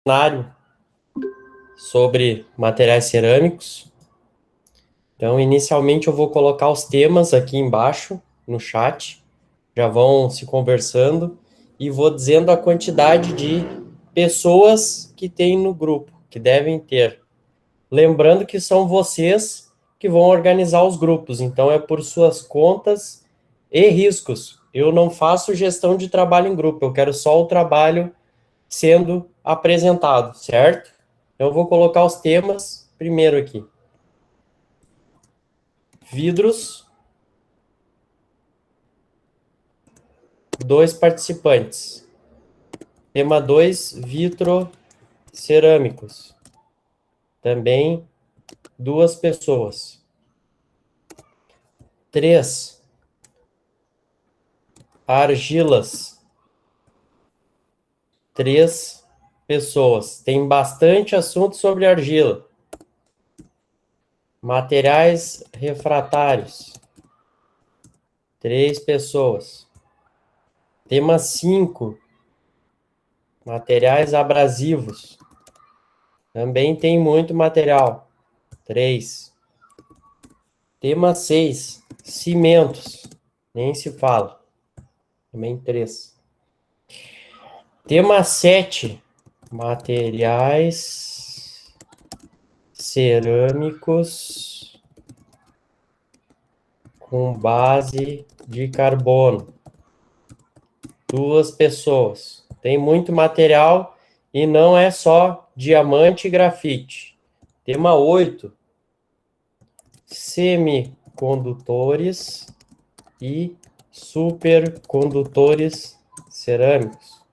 Cenário sobre materiais cerâmicos. Então, inicialmente eu vou colocar os temas aqui embaixo no chat, já vão se conversando e vou dizendo a quantidade de pessoas que tem no grupo, que devem ter. Lembrando que são vocês que vão organizar os grupos, então é por suas contas e riscos. Eu não faço gestão de trabalho em grupo, eu quero só o trabalho sendo apresentado, certo? Então, eu vou colocar os temas primeiro aqui. Vidros, 2 participantes. Tema 2, vitrocerâmicos. Também 2 pessoas. 3, argilas. 3 pessoas. Tem bastante assunto sobre argila. Materiais refratários. 3 pessoas. Tema 5, materiais abrasivos. Também tem muito material. 3. Tema 6, cimentos. Nem se fala. Também 3. Tema 7, materiais cerâmicos com base de carbono. 2 pessoas. Tem muito material e não é só diamante e grafite. Tema 8, semicondutores e supercondutores cerâmicos.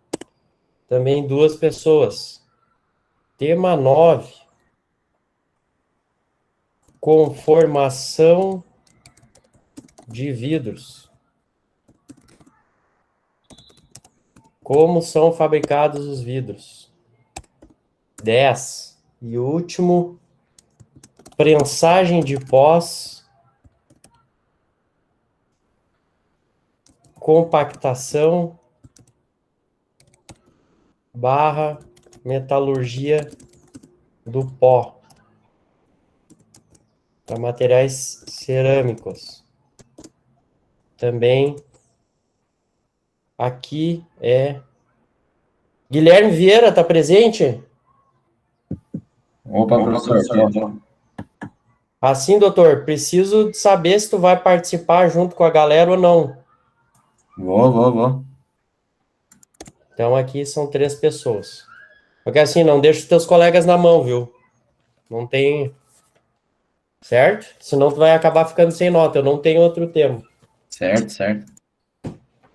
Também 2 pessoas. Tema 9, conformação de vidros. Como são fabricados os vidros. 10. E último, prensagem de pós, compactação barra metalurgia do pó para materiais cerâmicos. Também aqui é Guilherme Vieira, está presente? Opa, professor. Assim, doutor, preciso saber se tu vai participar junto com a galera ou não. Vou. Então aqui são 3 pessoas. Porque assim, não deixa os teus colegas na mão, viu? Não tem. Certo? Senão tu vai acabar ficando sem nota. Eu não tenho outro tema. Certo.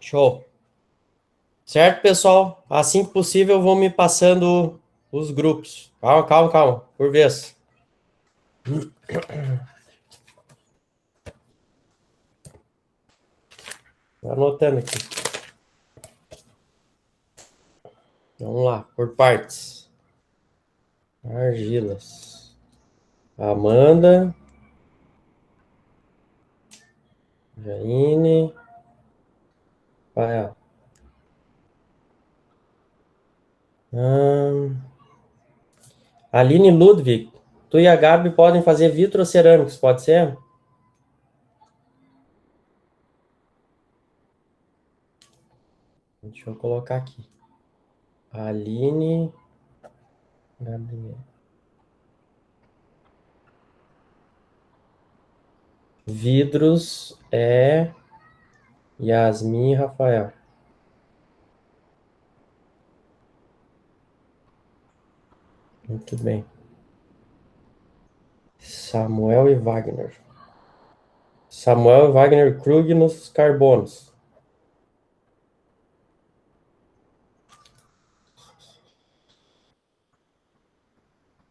Show. Certo, pessoal? Assim que possível, vão me passando os grupos. Calma. Por vez. Anotando aqui. Vamos lá, por partes. Argilas. Amanda. Jaine. Vai. Aline Ludwig. Tu e a Gabi podem fazer vitrocerâmicos, pode ser? Deixa eu colocar aqui. Aline. Gabriel. Vidros é Yasmin e Rafael. Muito bem. Samuel e Wagner. Samuel e Wagner Krug nos carbonos.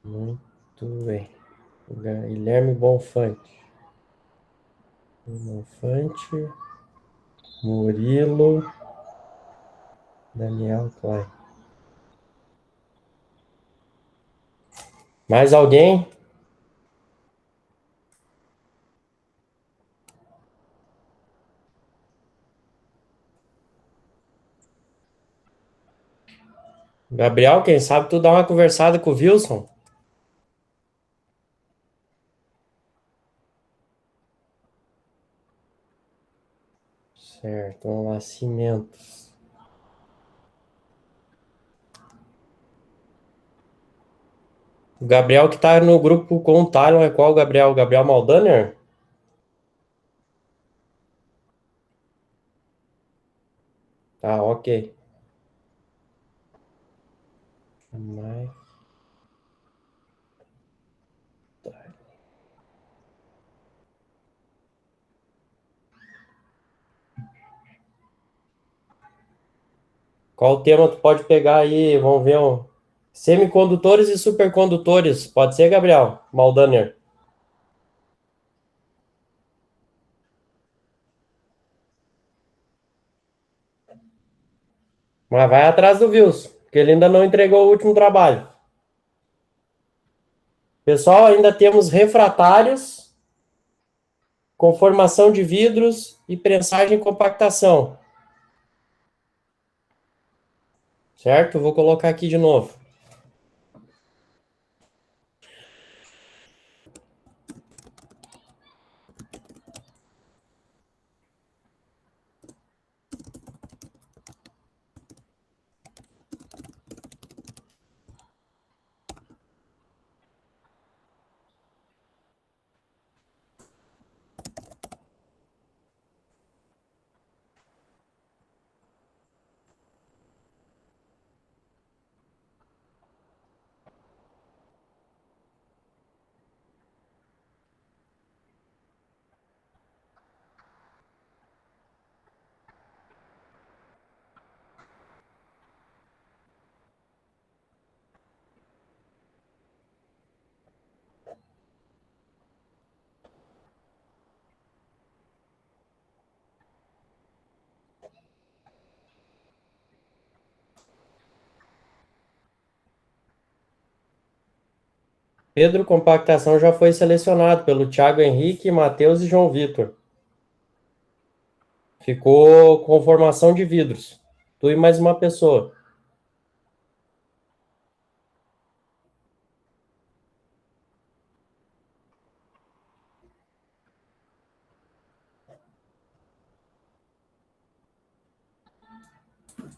Muito bem. Guilherme Bonfante. Bonfante. Murilo. Daniel Klein. Mais alguém? Gabriel, quem sabe tu dá uma conversada com o Wilson? Certo, vamos lá, Cimentos. O Gabriel que tá no grupo com o Talon é qual, Gabriel? O Gabriel Maldaner? Tá, ok. Mas- Qual tema tu pode pegar aí? Vamos ver. Semicondutores e supercondutores. Pode ser, Gabriel? Maldaner. Mas vai atrás do Wilson, porque ele ainda não entregou o último trabalho. Pessoal, ainda temos refratários, conformação de vidros e prensagem e compactação. Certo? Vou colocar aqui de novo. Pedro, compactação já foi selecionado pelo Thiago Henrique, Matheus e João Vitor. Ficou conformação de vidros. Tu e mais uma pessoa.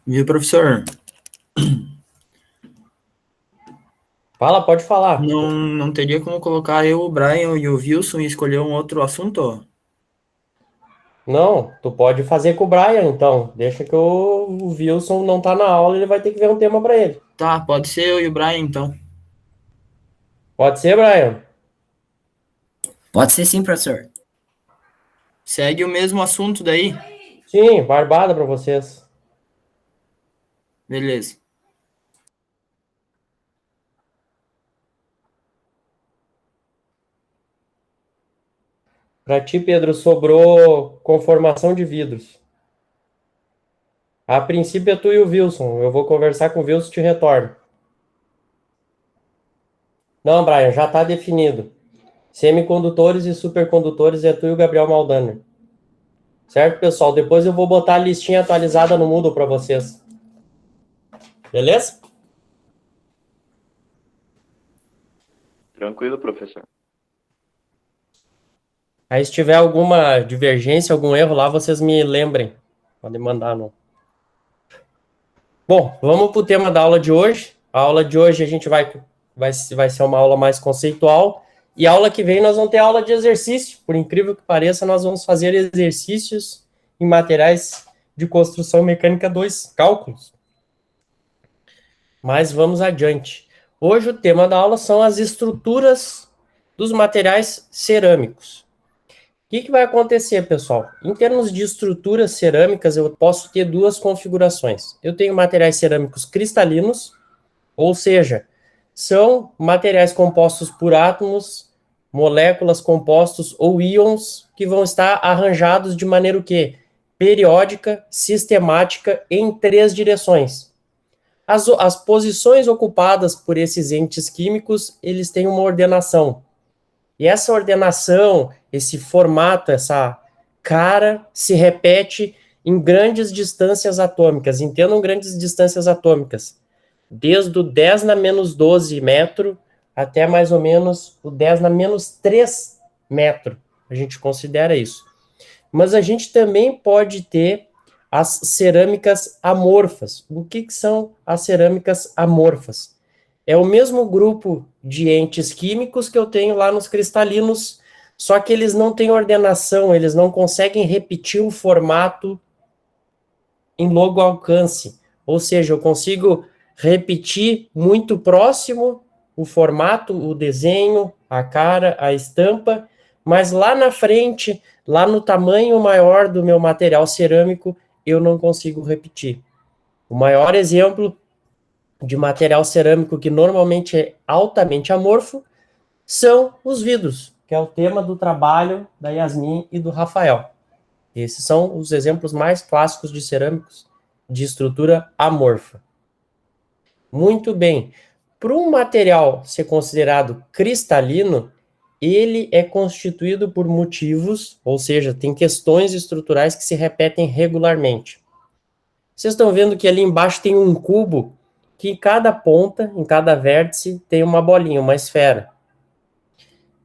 Viu, professor? Fala, pode falar. Não teria como colocar eu, o Brian e o Wilson e escolher um outro assunto? Não, tu pode fazer com o Brian, então. Deixa que o Wilson não tá na aula, ele vai ter que ver um tema para ele. Tá, pode ser eu e o Brian, então. Pode ser, Brian? Pode ser sim, professor. Segue o mesmo assunto daí? Sim, barbada para vocês. Beleza. Para ti, Pedro, sobrou conformação de vidros. A princípio é tu e o Wilson. Eu vou conversar com o Wilson e te retorno. Não, Brian, já está definido. Semicondutores e supercondutores é tu e o Gabriel Maldaner. Certo, pessoal? Depois eu vou botar a listinha atualizada no Moodle para vocês. Beleza? Tranquilo, professor. Aí se tiver alguma divergência, algum erro lá, vocês me lembrem. Podem mandar no. Bom, vamos para o tema da aula de hoje. A aula de hoje a gente vai ser uma aula mais conceitual. E a aula que vem nós vamos ter aula de exercício. Por incrível que pareça, nós vamos fazer exercícios em materiais de construção mecânica 2, cálculos. Mas vamos adiante. Hoje o tema da aula são as estruturas dos materiais cerâmicos. O que vai acontecer, pessoal? Em termos de estruturas cerâmicas, eu posso ter duas configurações. Eu tenho materiais cerâmicos cristalinos, ou seja, são materiais compostos por átomos, moléculas compostos ou íons que vão estar arranjados de maneira o quê? Periódica, sistemática, em três direções. As posições ocupadas por esses entes químicos, eles têm uma ordenação. E essa ordenação, esse formato, essa cara, se repete em grandes distâncias atômicas. Entendam grandes distâncias atômicas. desde o 10 na menos 12 metro até mais ou menos o 10 na menos 3 metro. A gente considera isso. Mas a gente também pode ter as cerâmicas amorfas. O que são as cerâmicas amorfas? É o mesmo grupo de entes químicos que eu tenho lá nos cristalinos, só que eles não têm ordenação, eles não conseguem repetir o formato em longo alcance. Ou seja, eu consigo repetir muito próximo o formato, o desenho, a cara, a estampa, mas lá na frente, lá no tamanho maior do meu material cerâmico, eu não consigo repetir. O maior exemplo de material cerâmico que normalmente é altamente amorfo são os vidros, que é o tema do trabalho da Yasmin e do Rafael. Esses são os exemplos mais clássicos de cerâmicos de estrutura amorfa. Muito bem. Para um material ser considerado cristalino, ele é constituído por motivos, ou seja, tem questões estruturais que se repetem regularmente. Vocês estão vendo que ali embaixo tem um cubo que em cada ponta, em cada vértice, tem uma bolinha, uma esfera.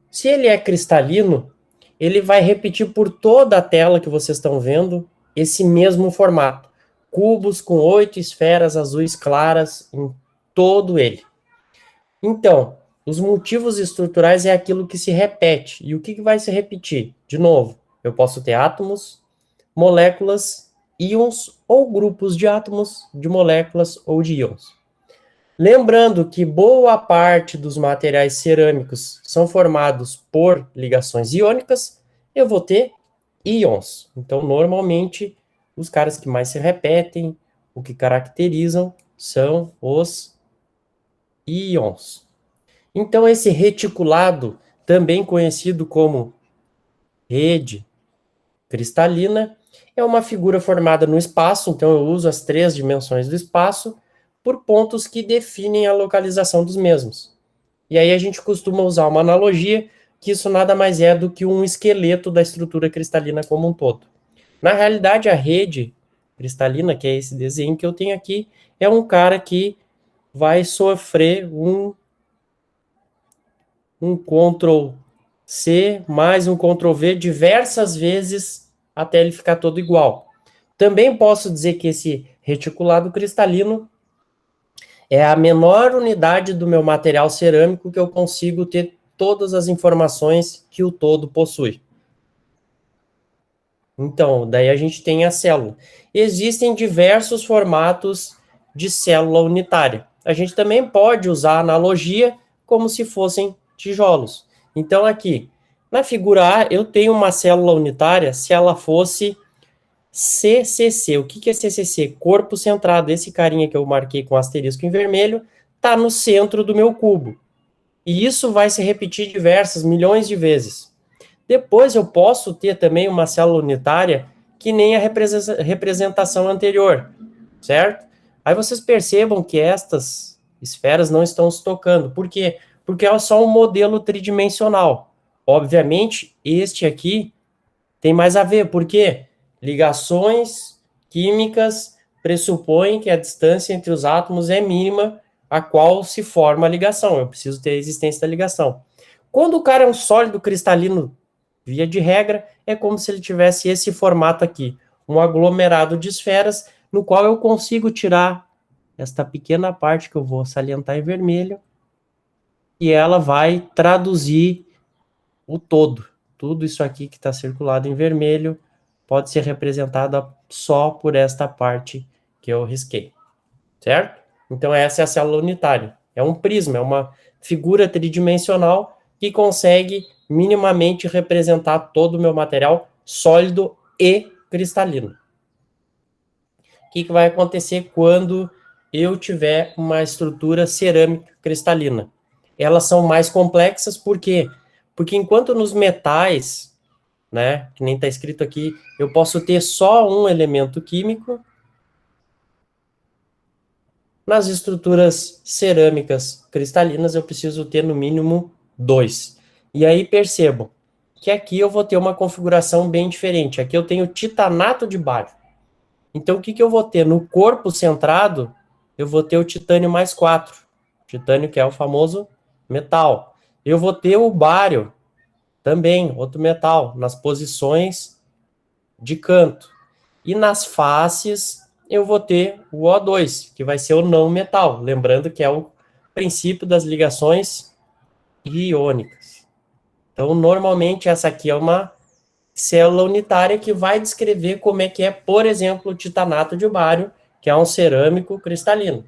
Se ele é cristalino, ele vai repetir por toda a tela que vocês estão vendo esse mesmo formato. Cubos com 8 esferas azuis claras em todo ele. Então, os motivos estruturais é aquilo que se repete. E o que vai se repetir? De novo, eu posso ter átomos, moléculas, íons ou grupos de átomos, de moléculas ou de íons. Lembrando que boa parte dos materiais cerâmicos são formados por ligações iônicas, eu vou ter íons. Então, normalmente, os caras que mais se repetem, o que caracterizam, são os íons. Então, esse reticulado, também conhecido como rede cristalina, é uma figura formada no espaço, então eu uso as 3 dimensões do espaço, por pontos que definem a localização dos mesmos. E aí a gente costuma usar uma analogia, que isso nada mais é do que um esqueleto da estrutura cristalina como um todo. Na realidade, a rede cristalina, que é esse desenho que eu tenho aqui, é um cara que vai sofrer um Ctrl C mais um Ctrl V diversas vezes até ele ficar todo igual. Também posso dizer que esse reticulado cristalino é a menor unidade do meu material cerâmico que eu consigo ter todas as informações que o todo possui. Então, daí a gente tem a célula. Existem diversos formatos de célula unitária. A gente também pode usar a analogia como se fossem tijolos. Então, aqui, na figura A, eu tenho uma célula unitária se ela fosse CCC. O que é CCC? Corpo centrado. Esse carinha que eu marquei com asterisco em vermelho está no centro do meu cubo. E isso vai se repetir diversas, milhões de vezes. Depois eu posso ter também uma célula unitária que nem a representação anterior, certo? Aí vocês percebam que estas esferas não estão se tocando. Por quê? Porque é só um modelo tridimensional. Obviamente, este aqui tem mais a ver. Por quê? Ligações químicas pressupõem que a distância entre os átomos é mínima, a qual se forma a ligação. Eu preciso ter a existência da ligação. Quando o cara é um sólido cristalino, via de regra, é como se ele tivesse esse formato aqui, um aglomerado de esferas, no qual eu consigo tirar esta pequena parte que eu vou salientar em vermelho, e ela vai traduzir o todo. Tudo isso aqui que está circulado em vermelho pode ser representado só por esta parte que eu risquei, certo? Então essa é a célula unitária. É um prisma, é uma figura tridimensional que consegue minimamente representar todo o meu material sólido e cristalino. O que vai acontecer quando eu tiver uma estrutura cerâmica cristalina? Elas são mais complexas, por quê? Porque enquanto nos metais, né, que nem está escrito aqui, eu posso ter só um elemento químico, nas estruturas cerâmicas cristalinas eu preciso ter no mínimo 2. E aí percebam que aqui eu vou ter uma configuração bem diferente. Aqui eu tenho titanato de bário. Então o que eu vou ter? No corpo centrado, eu vou ter o titânio mais 4. Titânio que é o famoso metal. Eu vou ter o bário, também, outro metal, nas posições de canto. E nas faces, eu vou ter o O2, que vai ser o não metal. Lembrando que é o princípio das ligações iônicas. Então, normalmente, essa aqui é uma célula unitária que vai descrever como é que é, por exemplo, o titanato de bário, que é um cerâmico cristalino.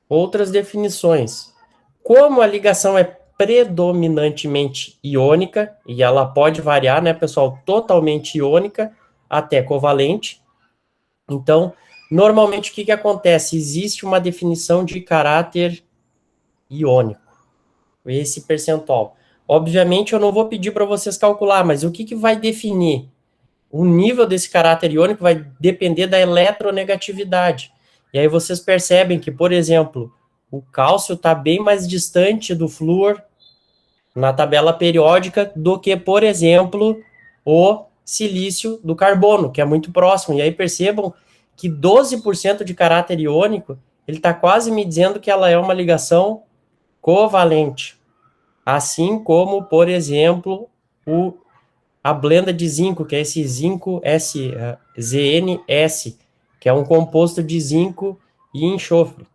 Outras definições. Como a ligação é predominantemente iônica, e ela pode variar, né, pessoal, totalmente iônica até covalente. Então, normalmente, o que acontece? Existe uma definição de caráter iônico, esse percentual. Obviamente, eu não vou pedir para vocês calcular, mas o que vai definir? O nível desse caráter iônico vai depender da eletronegatividade. E aí vocês percebem que, por exemplo, o cálcio está bem mais distante do flúor na tabela periódica do que, por exemplo, o silício do carbono, que é muito próximo. E aí percebam que 12% de caráter iônico, ele está quase me dizendo que ela é uma ligação covalente. Assim como, por exemplo, a blenda de zinco, que é esse zinco ZNS, que é um composto de zinco e enxofre.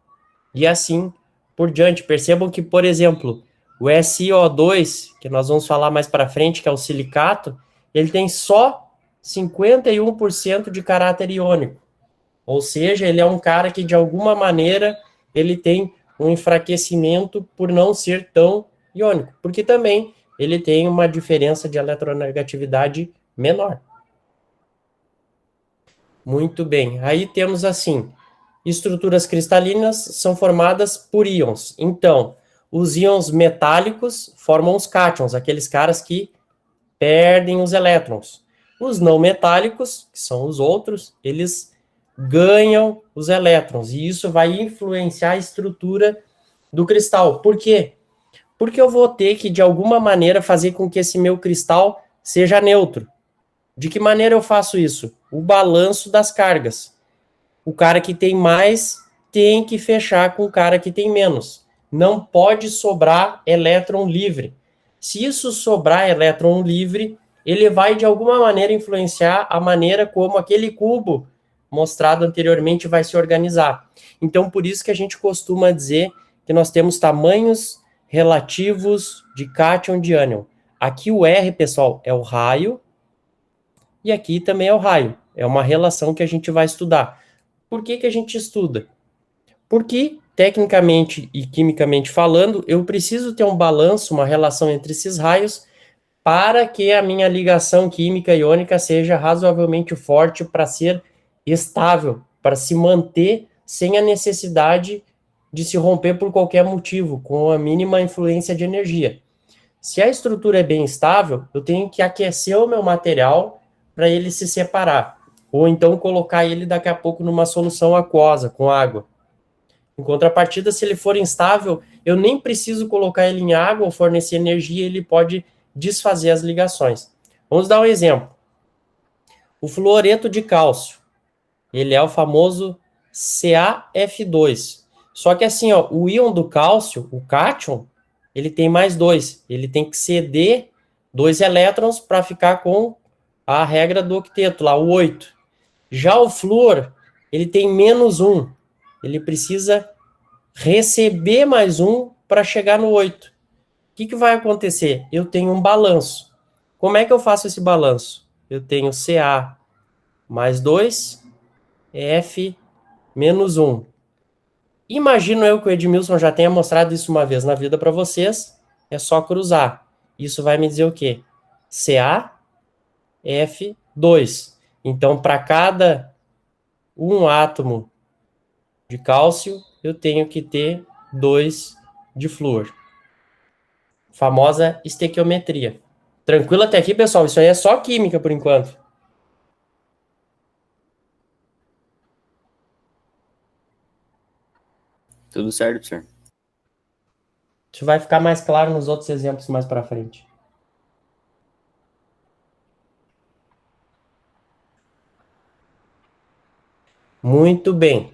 E assim por diante. Percebam que, por exemplo, o SiO2, que nós vamos falar mais para frente, que é o silicato, ele tem só 51% de caráter iônico. Ou seja, ele é um cara que, de alguma maneira, ele tem um enfraquecimento por não ser tão iônico. Porque também ele tem uma diferença de eletronegatividade menor. Muito bem. Aí temos assim, estruturas cristalinas são formadas por íons. Então, os íons metálicos formam os cátions, aqueles caras que perdem os elétrons. Os não metálicos, que são os outros, eles ganham os elétrons. E isso vai influenciar a estrutura do cristal. Por quê? Porque eu vou ter que, de alguma maneira, fazer com que esse meu cristal seja neutro. De que maneira eu faço isso? O balanço das cargas. O cara que tem mais tem que fechar com o cara que tem menos. Não pode sobrar elétron livre. Se isso sobrar elétron livre, ele vai de alguma maneira influenciar a maneira como aquele cubo mostrado anteriormente vai se organizar. Então, por isso que a gente costuma dizer que nós temos tamanhos relativos de cátion de ânion. Aqui o R, pessoal, é o raio, e aqui também é o raio. É uma relação que a gente vai estudar. Por que a gente estuda? Porque, tecnicamente e quimicamente falando, eu preciso ter um balanço, uma relação entre esses raios, para que a minha ligação química iônica seja razoavelmente forte para ser estável, para se manter sem a necessidade de se romper por qualquer motivo, com a mínima influência de energia. Se a estrutura é bem estável, eu tenho que aquecer o meu material para ele se separar, ou então colocar ele daqui a pouco numa solução aquosa, com água. Em contrapartida, se ele for instável, eu nem preciso colocar ele em água ou fornecer energia, ele pode desfazer as ligações. Vamos dar um exemplo. O fluoreto de cálcio, ele é o famoso CaF2. Só que assim, ó, o íon do cálcio, o cátion, ele tem mais 2. Ele tem que ceder 2 elétrons para ficar com a regra do octeto, lá, o 8. Já o flúor, ele tem menos 1. Ele precisa receber mais 1 para chegar no 8. O que vai acontecer? Eu tenho um balanço. Como é que eu faço esse balanço? Eu tenho Ca mais 2, F menos 1. Imagino eu que o Edmilson já tenha mostrado isso uma vez na vida para vocês. É só cruzar. Isso vai me dizer o quê? CaF2. Então, para cada um átomo de cálcio, eu tenho que ter 2 de flúor. Famosa estequiometria. Tranquilo até aqui, pessoal? Isso aí é só química por enquanto. Tudo certo, professor. Isso vai ficar mais claro nos outros exemplos mais para frente. Muito bem.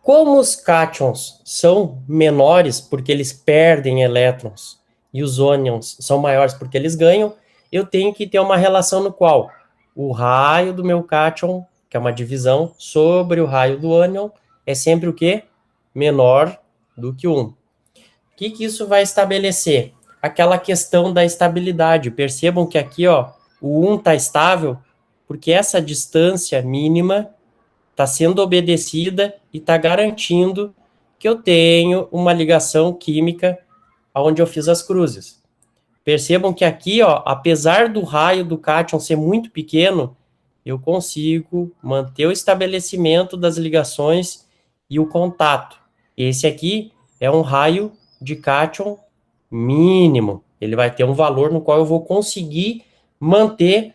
Como os cátions são menores porque eles perdem elétrons e os ânions são maiores porque eles ganham, eu tenho que ter uma relação no qual o raio do meu cátion, que é uma divisão, sobre o raio do ânion, é sempre o quê? Menor do que 1. O que isso vai estabelecer? Aquela questão da estabilidade. Percebam que aqui, ó, o 1 está estável porque essa distância mínima está sendo obedecida e está garantindo que eu tenho uma ligação química onde eu fiz as cruzes. Percebam que aqui, ó, apesar do raio do cátion ser muito pequeno, eu consigo manter o estabelecimento das ligações e o contato. Esse aqui é um raio de cátion mínimo. Ele vai ter um valor no qual eu vou conseguir manter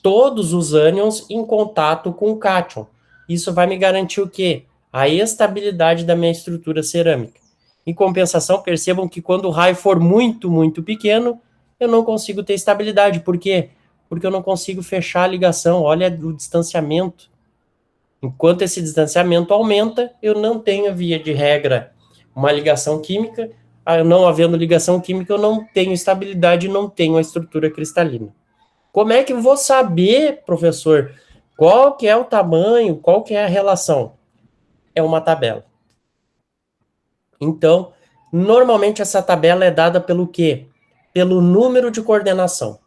todos os ânions em contato com o cátion. Isso vai me garantir o quê? A estabilidade da minha estrutura cerâmica. Em compensação, percebam que quando o raio for muito, muito pequeno, eu não consigo ter estabilidade. Por quê? Porque eu não consigo fechar a ligação. Olha o distanciamento. Enquanto esse distanciamento aumenta, eu não tenho, via de regra, uma ligação química. Não havendo ligação química, eu não tenho estabilidade e não tenho a estrutura cristalina. Como é que eu vou saber, professor, qual que é o tamanho, qual que é a relação? É uma tabela. Então, normalmente essa tabela é dada pelo quê? Pelo número de coordenação.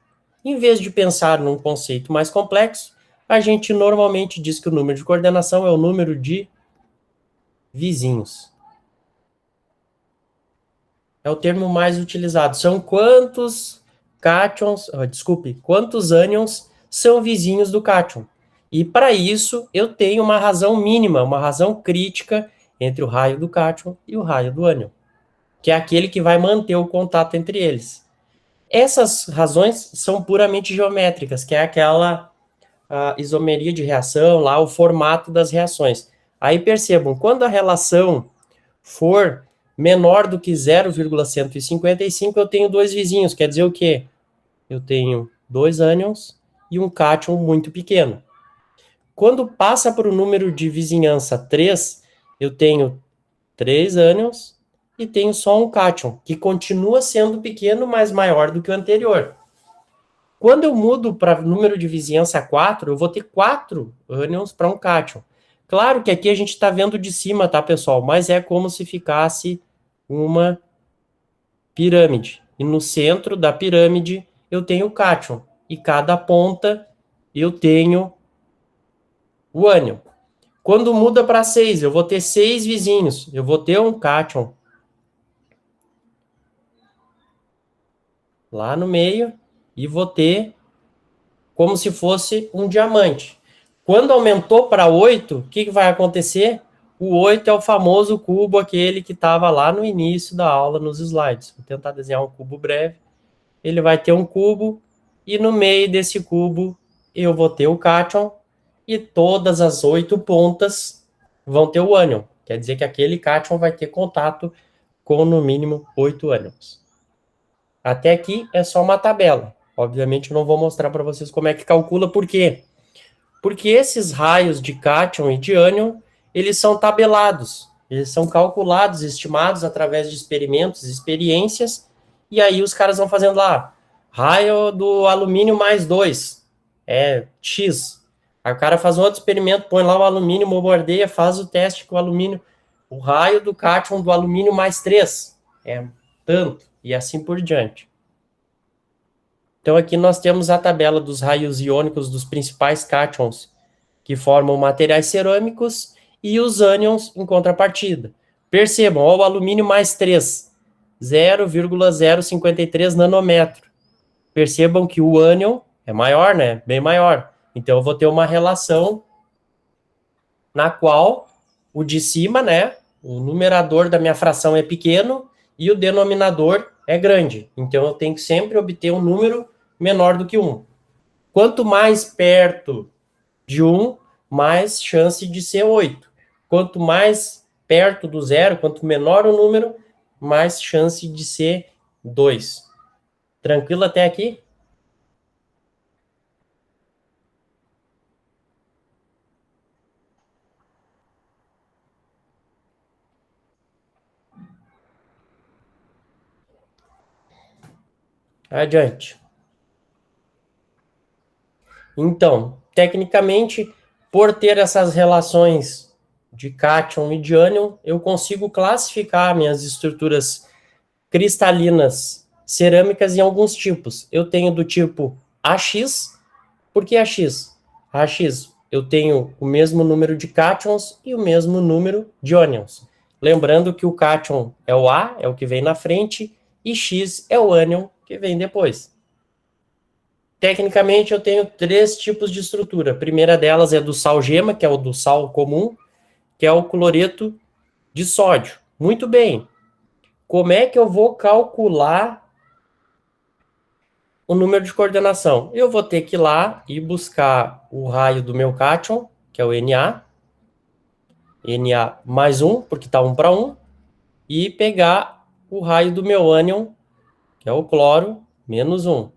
Em vez de pensar num conceito mais complexo, a gente normalmente diz que o número de coordenação é o número de vizinhos. É o termo mais utilizado. São quantos cátions, quantos ânions são vizinhos do cátion. E para isso, eu tenho uma razão mínima, uma razão crítica entre o raio do cátion e o raio do ânion, que é aquele que vai manter o contato entre eles. Essas razões são puramente geométricas, que é aquela isomeria de reação, lá o formato das reações. Aí percebam, quando a relação for menor do que 0,155, eu tenho dois vizinhos. Quer dizer o quê? Eu tenho dois ânions e um cátion muito pequeno. Quando passa para o número de vizinhança 3, eu tenho 3 ânions e tenho só um cátion, que continua sendo pequeno, mas maior do que o anterior. Quando eu mudo para número de vizinhança 4, eu vou ter 4 ânions para um cátion. Claro que aqui a gente está vendo de cima, tá, pessoal? Mas é como se ficasse uma pirâmide. E no centro da pirâmide eu tenho o cátion. E cada ponta eu tenho o ânion. Quando muda para 6, eu vou ter 6 vizinhos. Eu vou ter um cátion lá no meio e vou ter como se fosse um diamante. Quando aumentou para 8, o que vai acontecer? O 8 é o famoso cubo, aquele que estava lá no início da aula nos slides. Vou tentar desenhar um cubo breve. Ele vai ter um cubo e no meio desse cubo eu vou ter o cátion e todas as 8 pontas vão ter o ânion. Quer dizer que aquele cátion vai ter contato com no mínimo 8 ânions. Até aqui é só uma tabela. Obviamente eu não vou mostrar para vocês como é que calcula, por quê? Porque esses raios de cátion e de ânion, eles são tabelados, eles são calculados, estimados através de experimentos, experiências, e aí os caras vão fazendo lá, raio do alumínio mais 2, é X. Aí o cara faz um outro experimento, põe lá o alumínio, bombardeia, faz o teste com o alumínio, o raio do cátion do alumínio mais 3, é tanto, e assim por diante. Então aqui nós temos a tabela dos raios iônicos dos principais cátions que formam materiais cerâmicos e os ânions em contrapartida. Percebam, ó, o alumínio mais 3, 0,053 nanômetro. Percebam que o ânion é maior, né? Bem maior. Então eu vou ter uma relação na qual o de cima, né, o numerador da minha fração é pequeno e o denominador é grande. Então eu tenho que sempre obter um número menor do que 1. Quanto mais perto de 1, mais chance de ser 8. Quanto mais perto do zero, quanto menor o número, mais chance de ser 2. Tranquilo até aqui? Adiante. Então, tecnicamente, por ter essas relações de cátion e de ânion, eu consigo classificar minhas estruturas cristalinas cerâmicas em alguns tipos. Eu tenho do tipo AX. Por que AX? AX, eu tenho o mesmo número de cátions e o mesmo número de ânions. Lembrando que o cátion é o A, é o que vem na frente, e X é o ânion que vem depois. Tecnicamente, eu tenho 3 tipos de estrutura. A primeira delas é do sal gema, que é o do sal comum, que é o cloreto de sódio. Muito bem. Como é que eu vou calcular o número de coordenação? Eu vou ter que ir lá e buscar o raio do meu cátion, que é o Na mais 1, porque está 1 para 1, e pegar o raio do meu ânion, que é o cloro, menos 1.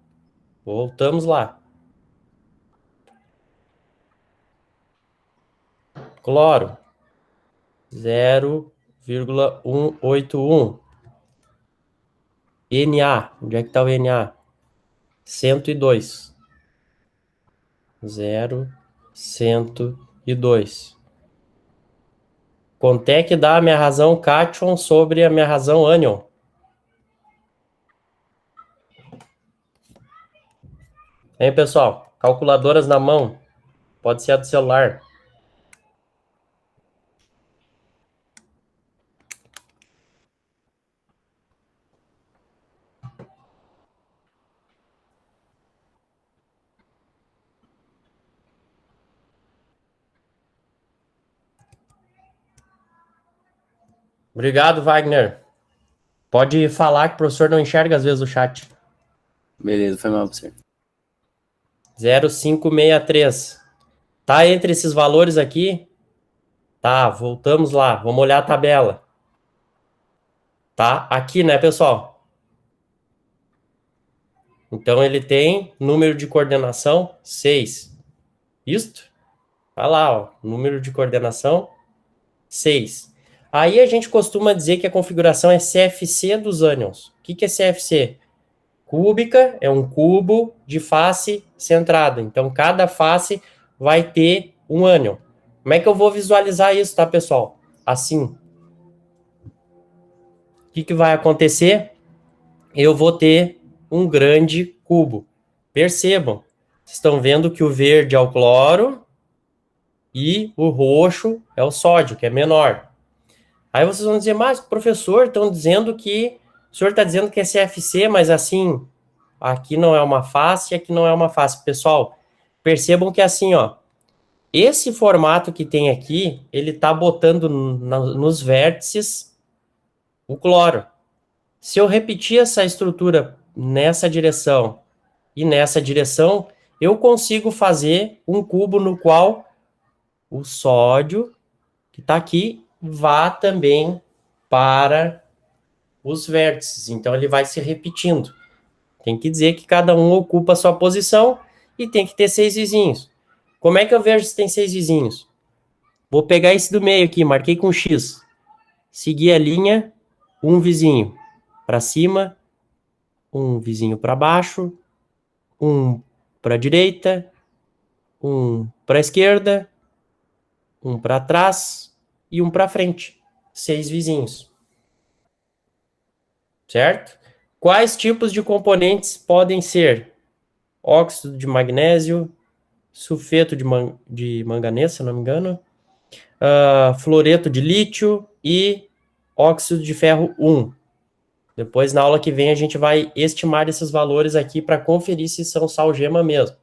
Voltamos lá. Cloro, 0,181. Na, onde é que está o Na? 102. 102. Quanto é que dá a minha razão cátion sobre a minha razão ânion? Hein, pessoal? Calculadoras na mão. Pode ser a do celular. Obrigado, Wagner. Pode falar que o professor não enxerga às vezes o chat. Beleza, foi mal, professor. 0,563. Tá entre esses valores aqui? Tá, voltamos lá. Vamos olhar a tabela. Tá aqui, né, pessoal? Então, ele tem número de coordenação 6. Isto? Tá lá, ó. Número de coordenação 6. Aí a gente costuma dizer que a configuração é CFC dos ânions. O que é CFC? Cúbica é um cubo de face centrada. Então, cada face vai ter um ânion. Como é que eu vou visualizar isso, tá, pessoal? Assim. O que vai acontecer? Eu vou ter um grande cubo. Percebam, vocês estão vendo que o verde é o cloro e o roxo é o sódio, que é menor. Aí vocês vão dizer, mas professor, estão dizendo que o senhor está dizendo que é CFC, mas assim, aqui não é uma face e aqui não é uma face. Pessoal, percebam que é assim, ó, esse formato que tem aqui, ele está botando nos vértices o cloro. Se eu repetir essa estrutura nessa direção e nessa direção, eu consigo fazer um cubo no qual o sódio, que está aqui, vá também para os vértices. Então, ele vai se repetindo. Tem que dizer que cada um ocupa a sua posição e tem que ter 6 vizinhos. Como é que eu vejo se tem 6 vizinhos? Vou pegar esse do meio aqui, marquei com X. Seguir a linha, um vizinho para cima, um vizinho para baixo, um para a direita, um para a esquerda, um para trás e um para frente. 6 vizinhos. Certo? Quais tipos de componentes podem ser? Óxido de magnésio, sulfeto de manganês, se não me engano, fluoreto de lítio e óxido de ferro 1. Depois, na aula que vem, a gente vai estimar esses valores aqui para conferir se são sal-gema mesmo.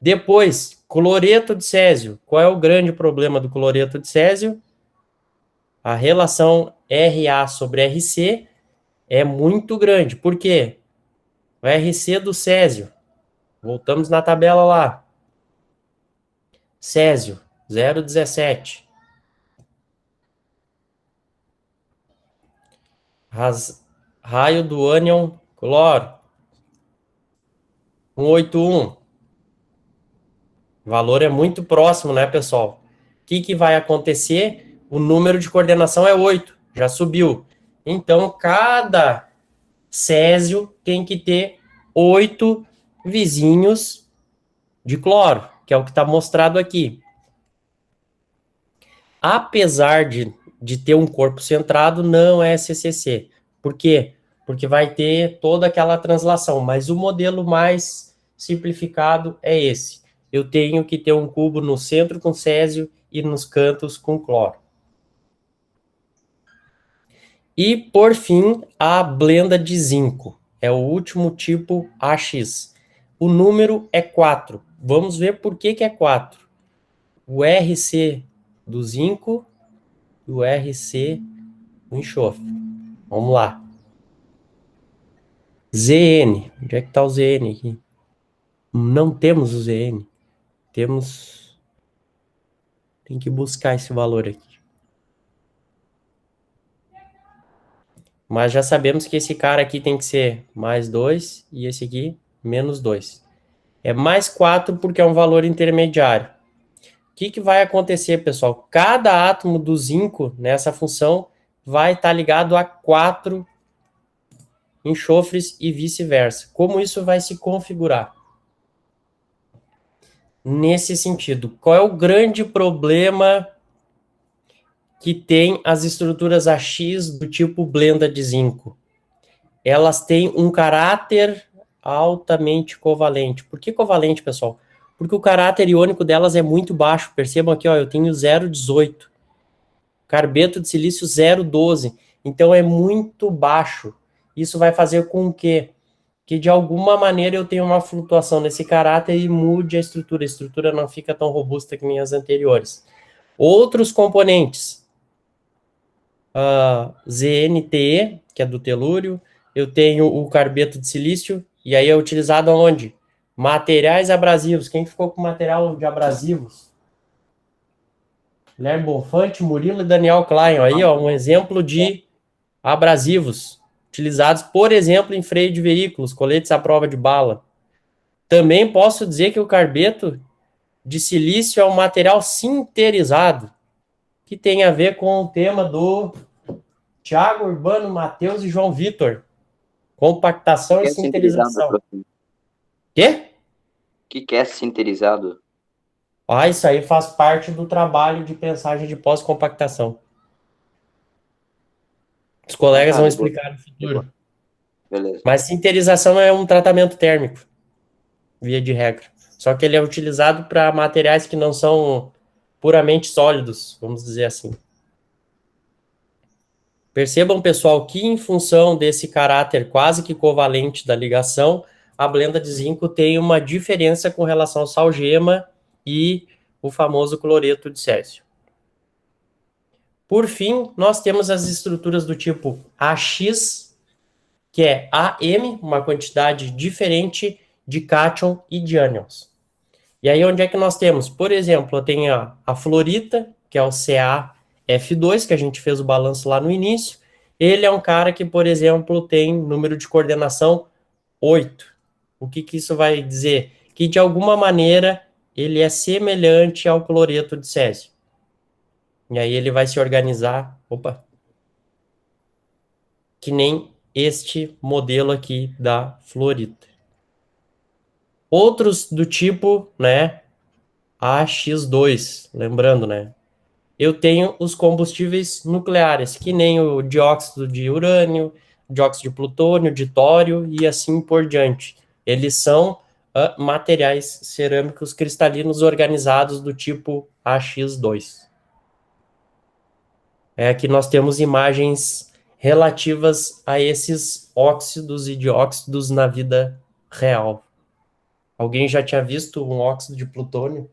Depois, cloreto de césio. Qual é o grande problema do cloreto de césio? A relação Ra sobre Rc é muito grande. Por quê? O Rc do césio. Voltamos na tabela lá. Césio, 0,17. Raio do ânion cloro, 181. O valor é muito próximo, né, pessoal? O que vai acontecer? O número de coordenação é 8, já subiu. Então, cada Césio tem que ter 8 vizinhos de cloro, que é o que está mostrado aqui. Apesar de ter um corpo centrado, não é CCC. Por quê? Porque vai ter toda aquela translação, mas o modelo mais simplificado é esse. Eu tenho que ter um cubo no centro com césio e nos cantos com cloro. E, por fim, a blenda de zinco. É o último tipo AX. O número é 4. Vamos ver por que é 4. O RC do zinco e o RC do enxofre. Vamos lá. ZN. Onde é que está o ZN aqui? Não temos o ZN. Temos... Tem que buscar esse valor aqui. Mas já sabemos que esse cara aqui tem que ser mais 2 e esse aqui menos 2. É mais 4 porque é um valor intermediário. O que vai acontecer, pessoal? Cada átomo do zinco nessa função vai estar ligado a 4 enxofres e vice-versa. Como isso vai se configurar? Nesse sentido, qual é o grande problema que tem as estruturas AX do tipo blenda de zinco? Elas têm um caráter altamente covalente. Por que covalente, pessoal? Porque o caráter iônico delas é muito baixo. Percebam aqui, ó, eu tenho 0,18. Carbeto de silício 0,12. Então é muito baixo. Isso vai fazer com que de alguma maneira eu tenha uma flutuação nesse caráter e mude a estrutura. A estrutura não fica tão robusta que nem as anteriores. Outros componentes. ZNTE, que é do telúrio. Eu tenho o carbeto de silício. E aí é utilizado onde? Materiais abrasivos. Quem ficou com material de abrasivos? Guilherme Bonfante, Murilo e Daniel Klein. Aí, ó, um exemplo de abrasivos utilizados, por exemplo, em freio de veículos, coletes à prova de bala. Também posso dizer que o carbeto de silício é um material sinterizado, que tem a ver com o tema do Tiago Urbano, Matheus e João Vitor. Compactação e sinterização. Quê? O que é sinterizado? Isso aí faz parte do trabalho de pensagem de pós-compactação. Os colegas vão explicar no futuro. Beleza. Mas sinterização é um tratamento térmico, via de regra. Só que ele é utilizado para materiais que não são puramente sólidos, vamos dizer assim. Percebam, pessoal, que em função desse caráter quase que covalente da ligação, a blenda de zinco tem uma diferença com relação ao salgema e o famoso cloreto de césio. Por fim, nós temos as estruturas do tipo AX, que é AM, uma quantidade diferente de cátion e de ânions. E aí, onde é que nós temos? Por exemplo, eu tenho a fluorita, que é o CaF2, que a gente fez o balanço lá no início. Ele é um cara que, por exemplo, tem número de coordenação 8. O que isso vai dizer? Que, de alguma maneira, ele é semelhante ao cloreto de césio. E aí ele vai se organizar, que nem este modelo aqui da fluorita. Outros do tipo, né, AX2, lembrando, né, eu tenho os combustíveis nucleares, que nem o dióxido de urânio, dióxido de plutônio, de tório e assim por diante. Eles são materiais cerâmicos cristalinos organizados do tipo AX2. Aqui nós temos imagens relativas a esses óxidos e dióxidos na vida real. Alguém já tinha visto um óxido de plutônio?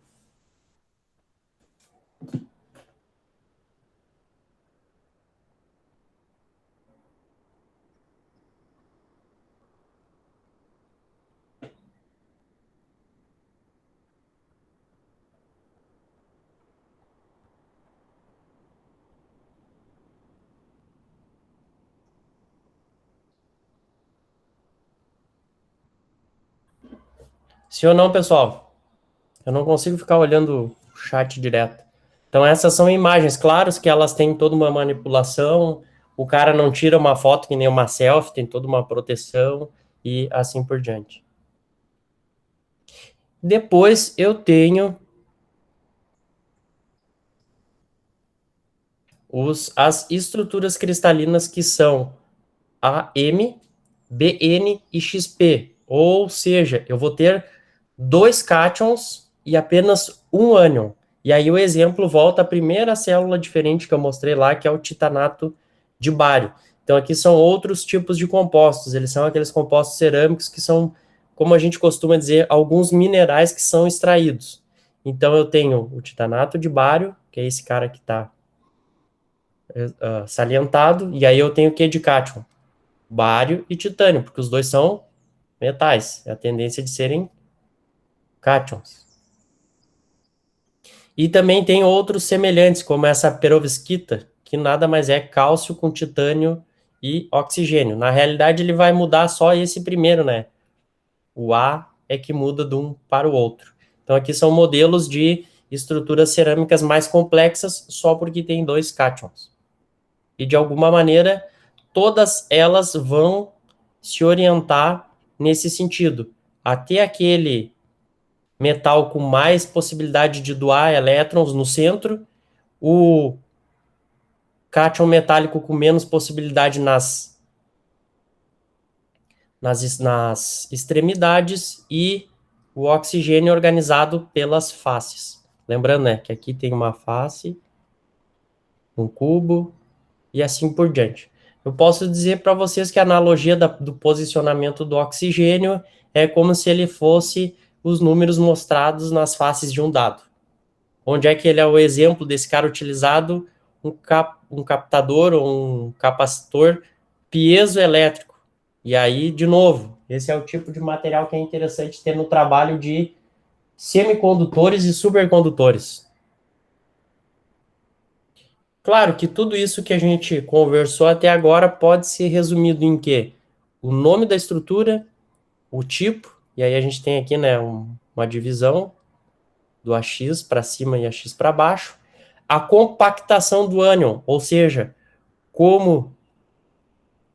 Sim ou não, pessoal? Eu não consigo ficar olhando o chat direto. Então, essas são imagens. Claro que elas têm toda uma manipulação, o cara não tira uma foto que nem uma selfie, tem toda uma proteção e assim por diante. Depois eu tenho as estruturas cristalinas que são AM, BN e XP. Ou seja, eu vou ter 2 cátions e apenas um ânion. E aí o exemplo volta à primeira célula diferente que eu mostrei lá, que é o titanato de bário. Então aqui são outros tipos de compostos. Eles são aqueles compostos cerâmicos que são, como a gente costuma dizer, alguns minerais que são extraídos. Então eu tenho o titanato de bário, que é esse cara que está salientado, e aí eu tenho o que de cátion? Bário e titânio, porque os dois são metais. É a tendência de serem cátions. E também tem outros semelhantes, como essa perovskita, que nada mais é cálcio com titânio e oxigênio. Na realidade, ele vai mudar só esse primeiro, né? O A é que muda de um para o outro. Então, aqui são modelos de estruturas cerâmicas mais complexas, só porque tem 2 cátions. E, de alguma maneira, todas elas vão se orientar nesse sentido. Até aquele metal com mais possibilidade de doar elétrons no centro, o cátion metálico com menos possibilidade nas extremidades e o oxigênio organizado pelas faces. Lembrando, né, que aqui tem uma face, um cubo e assim por diante. Eu posso dizer para vocês que a analogia do posicionamento do oxigênio é como se ele fosse os números mostrados nas faces de um dado. Onde é que ele é o exemplo desse cara utilizado? Um captador ou um capacitor piezoelétrico. E aí, de novo, esse é o tipo de material que é interessante ter no trabalho de semicondutores e supercondutores. Claro que tudo isso que a gente conversou até agora pode ser resumido em quê? O nome da estrutura, o tipo, e aí a gente tem aqui, né, uma divisão do AX para cima e AX para baixo, a compactação do ânion, ou seja, como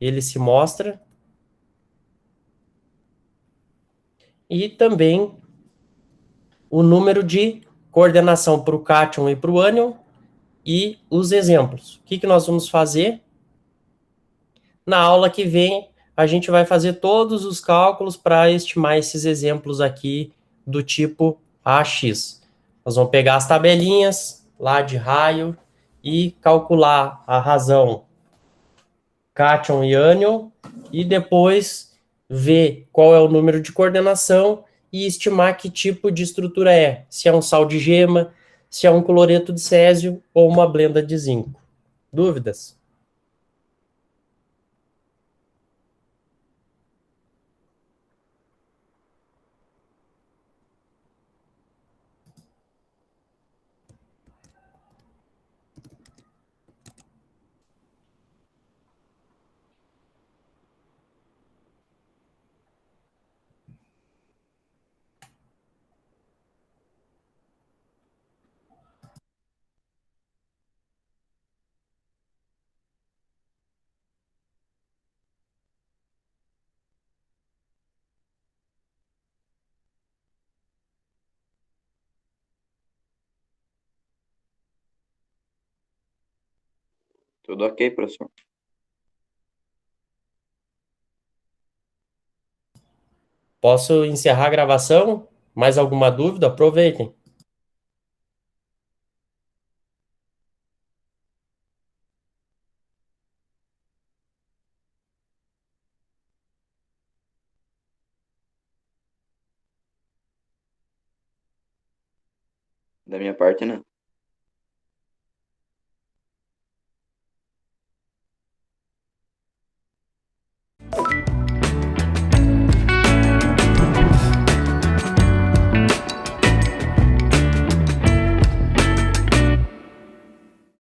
ele se mostra, e também o número de coordenação para o cátion e para o ânion, e os exemplos. O que nós vamos fazer? Na aula que vem, a gente vai fazer todos os cálculos para estimar esses exemplos aqui do tipo AX. Nós vamos pegar as tabelinhas lá de raio e calcular a razão cátion e ânion e depois ver qual é o número de coordenação e estimar que tipo de estrutura é. Se é um sal de gema, se é um cloreto de césio ou uma blenda de zinco. Dúvidas? Tudo ok, professor? Posso encerrar a gravação? Mais alguma dúvida? Aproveitem. Da minha parte, né?